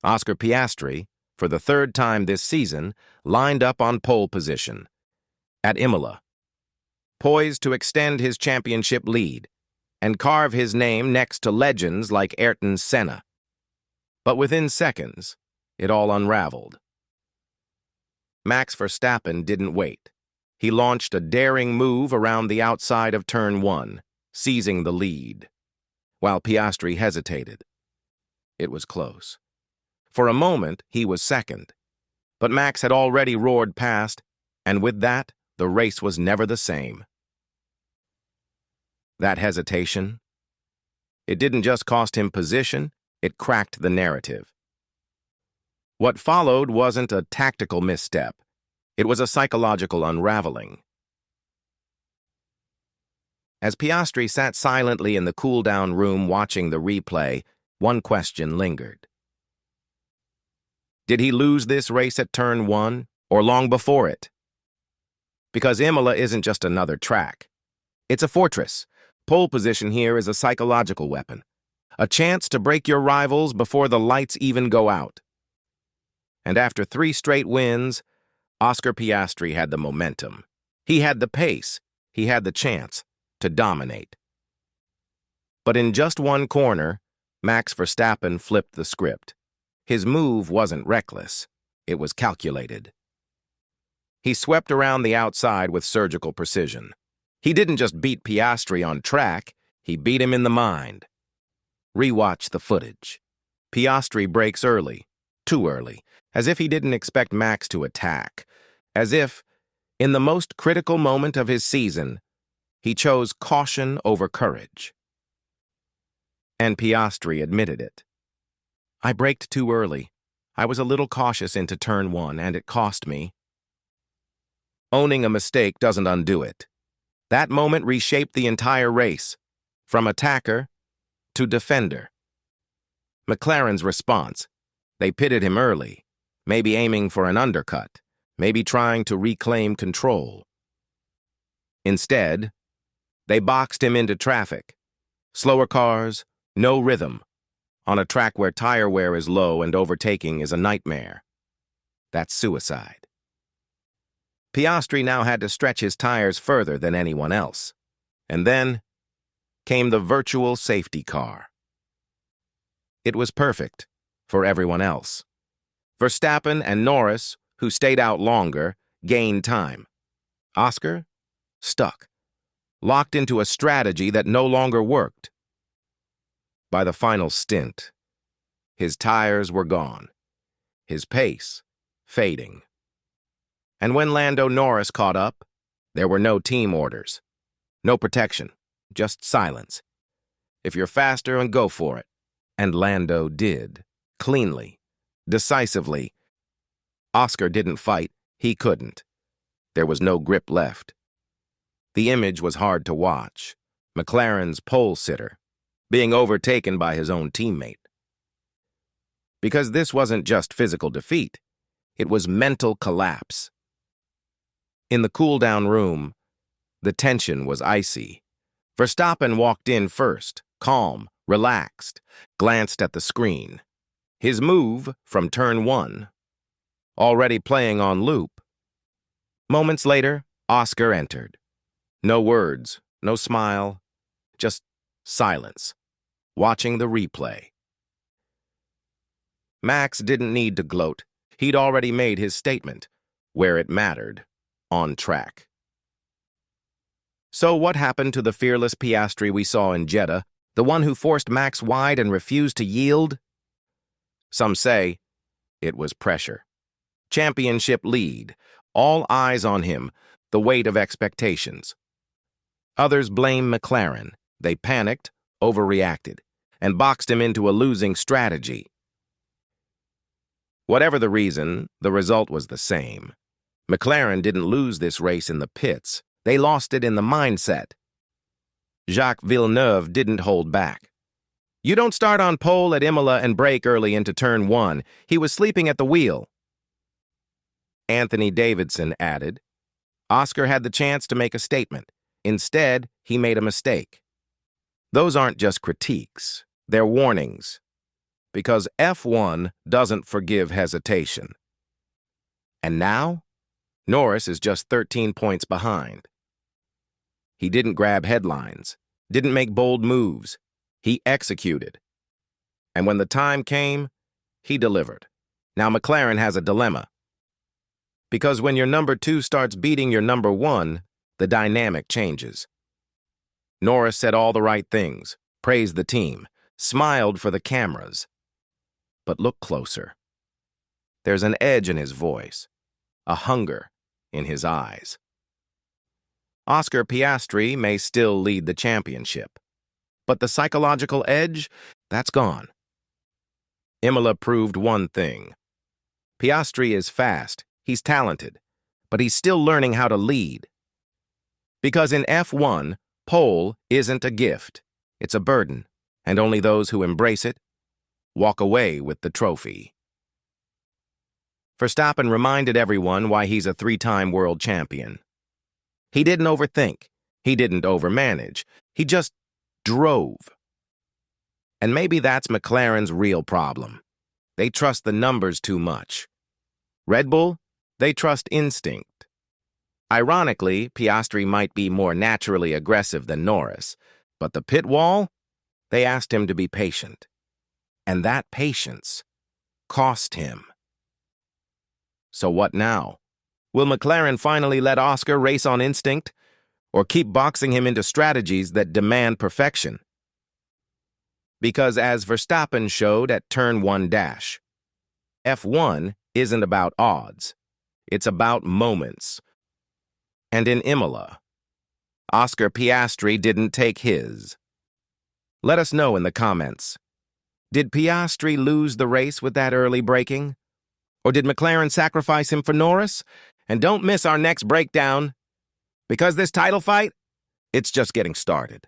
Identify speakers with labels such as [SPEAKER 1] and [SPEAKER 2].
[SPEAKER 1] Oscar Piastri, for the third time this season, lined up on pole position at Imola, poised to extend his championship lead and carve his name next to legends like Ayrton Senna. But within seconds, it all unraveled. Max Verstappen didn't wait. He launched a daring move around the outside of Turn 1, seizing the lead, while Piastri hesitated. It was close. For a moment, he was second, but Max had already roared past, and with that, the race was never the same. That hesitation, it didn't just cost him position, it cracked the narrative. What followed wasn't a tactical misstep. It was a psychological unraveling. As Piastri sat silently in the cool-down room watching the replay, one question lingered. Did he lose this race at Turn 1, or long before it? Because Imola isn't just another track. It's a fortress. Pole position here is a psychological weapon. A chance to break your rivals before the lights even go out. And after 3 straight wins, Oscar Piastri had the momentum. He had the pace. He had the chance to dominate. But in just one corner, Max Verstappen flipped the script. His move wasn't reckless. It was calculated. He swept around the outside with surgical precision. He didn't just beat Piastri on track, he beat him in the mind. Rewatch the footage. Piastri brakes early, too early, as if he didn't expect Max to attack, as if, in the most critical moment of his season, he chose caution over courage. And Piastri admitted it. I braked too early. I was a little cautious into Turn 1, and it cost me. Owning a mistake doesn't undo it. That moment reshaped the entire race, from attacker to defender. McLaren's response, they pitted him early, maybe aiming for an undercut, maybe trying to reclaim control. Instead, they boxed him into traffic. Slower cars, no rhythm, on a track where tire wear is low and overtaking is a nightmare. That's suicide. Piastri now had to stretch his tires further than anyone else. And then came the virtual safety car. It was perfect for everyone else. Verstappen and Norris, who stayed out longer, gained time. Oscar, stuck, locked into a strategy that no longer worked. By the final stint, his tires were gone, his pace fading. And when Lando Norris caught up, there were no team orders, no protection, just silence. If you're faster, and go for it. And Lando did, cleanly, decisively. Oscar didn't fight, he couldn't. There was no grip left. The image was hard to watch. McLaren's pole sitter, being overtaken by his own teammate. Because this wasn't just physical defeat, it was mental collapse. In the cool-down room, the tension was icy. Verstappen walked in first, calm, relaxed, glanced at the screen. His move from Turn 1, already playing on loop. Moments later, Oscar entered. No words, no smile, just silence, watching the replay. Max didn't need to gloat. He'd already made his statement, where it mattered, on track. So what happened to the fearless Piastri we saw in Jeddah, the one who forced Max wide and refused to yield? Some say it was pressure. Championship lead, all eyes on him, the weight of expectations. Others blame McLaren. They panicked, overreacted, and boxed him into a losing strategy. Whatever the reason, the result was the same. McLaren didn't lose this race in the pits. They lost it in the mindset. Jacques Villeneuve didn't hold back. You don't start on pole at Imola and brake early into Turn 1. He was sleeping at the wheel. Anthony Davidson added, Oscar had the chance to make a statement. Instead, he made a mistake. Those aren't just critiques. They're warnings. Because F1 doesn't forgive hesitation. And now, Norris is just 13 points behind. He didn't grab headlines, didn't make bold moves. He executed. And when the time came, he delivered. Now McLaren has a dilemma. Because when your number 2 starts beating your number 1, the dynamic changes. Norris said all the right things, praised the team, smiled for the cameras. But look closer. There's an edge in his voice, a hunger in his eyes. Oscar Piastri may still lead the championship, but the psychological edge, that's gone. Imola proved one thing. Piastri is fast, he's talented, but he's still learning how to lead. Because in F1, pole isn't a gift, it's a burden, and only those who embrace it walk away with the trophy. Verstappen reminded everyone why he's a 3-time world champion. He didn't overthink, he didn't overmanage, he just drove. And maybe that's McLaren's real problem. They trust the numbers too much. Red Bull, they trust instinct. Ironically, Piastri might be more naturally aggressive than Norris, but the pit wall, they asked him to be patient. And that patience cost him. So what now? Will McLaren finally let Oscar race on instinct, or keep boxing him into strategies that demand perfection? Because as Verstappen showed at Turn 1 dash, F1 isn't about odds, it's about moments. And in Imola, Oscar Piastri didn't take his. Let us know in the comments. Did Piastri lose the race with that early braking? Or did McLaren sacrifice him for Norris? And don't miss our next breakdown, because this title fight, it's just getting started.